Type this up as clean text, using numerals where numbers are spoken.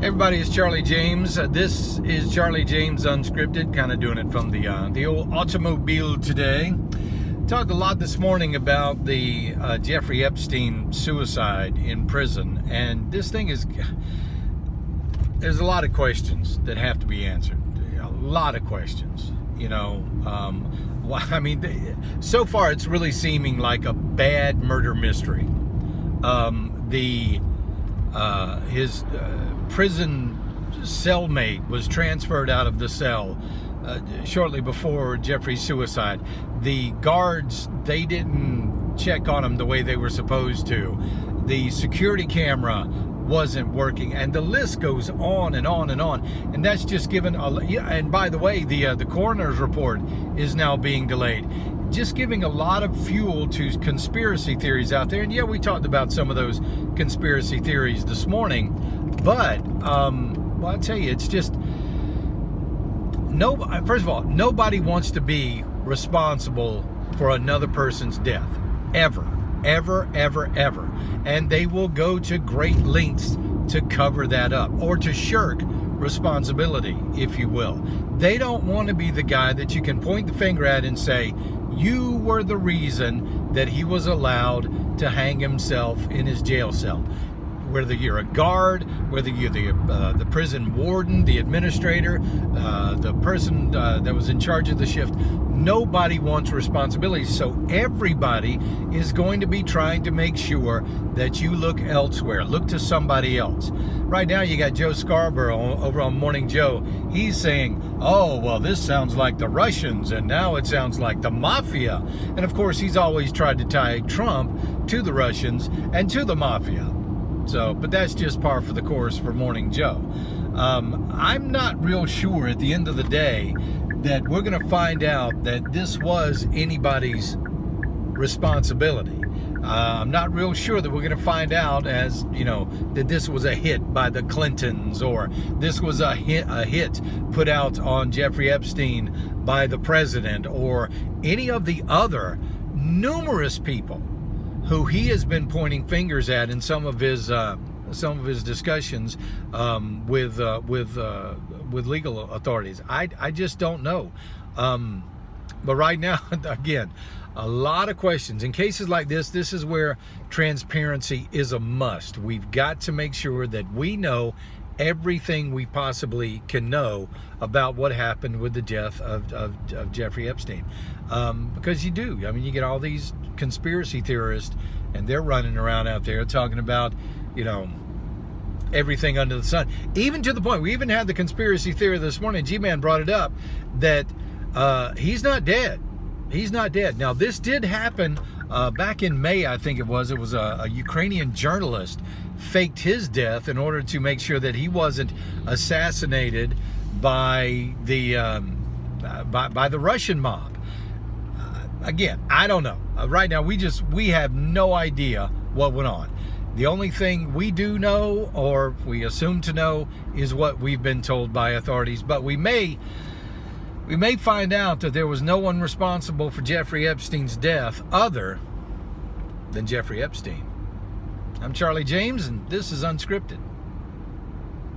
Everybody, it's Charlie James. This is Charlie James Unscripted, kind of doing it from the old automobile today. Talked a lot this morning about the Jeffrey Epstein suicide in prison, and this thing is, there's a lot of questions that have to be answered. A lot of questions, you know. I mean, so far it's really seeming like a bad murder mystery. His prison cellmate was transferred out of the cell shortly before Jeffrey's suicide. The guards, they didn't check on him the way they were supposed to. The security camera wasn't working, and the list goes on and on and on. And that's just given and by the way, the coroner's report is now being delayed, just giving a lot of fuel to conspiracy theories out there. And yeah, we talked about some of those conspiracy theories this morning, but well, I'll tell you, it's just first of all, nobody wants to be responsible for another person's death, ever. And they will go to great lengths to cover that up, or to shirk responsibility, if you will. They don't want to be the guy that you can point the finger at and say, you were the reason that he was allowed to hang himself in his jail cell. Whether you're a guard, whether you're the prison warden, the administrator, the person that was in charge of the shift, nobody wants responsibility. So everybody is going to be trying to make sure that you look elsewhere, look to somebody else. Right now you got Joe Scarborough over on Morning Joe. He's saying, oh, well, this sounds like the Russians, and now it sounds like the mafia. And of course, he's always tried to tie Trump to the Russians and to the mafia. So, but that's just par for the course for Morning Joe. I'm not real sure at the end of the day that we're going to find out that this was anybody's responsibility. I'm not real sure that we're going to find out, as you know, that this was a hit by the Clintons, or this was a hit put out on Jeffrey Epstein by the president, or any of the other numerous people who he has been pointing fingers at in some of his discussions with legal authorities. I just don't know. But right now, again, a lot of questions. In cases like this is where transparency is a must. We've got to make sure that we know everything we possibly can know about what happened with the death of Jeffrey Epstein. Because you do. I mean, you get all these conspiracy theorists, and they're running around out there talking about, you know, everything under the sun. Even to the point, we even had the conspiracy theory this morning, G-Man brought it up, that he's not dead. He's not dead. Now, this did happen back in May, I think it was. It was a Ukrainian journalist faked his death in order to make sure that he wasn't assassinated by the Russian mob. Again, I don't know. Right now, we have no idea what went on. The only thing we do know, or we assume to know, is what we've been told by authorities. But we may find out that there was no one responsible for Jeffrey Epstein's death other than Jeffrey Epstein. I'm Charlie James, and this is Unscripted.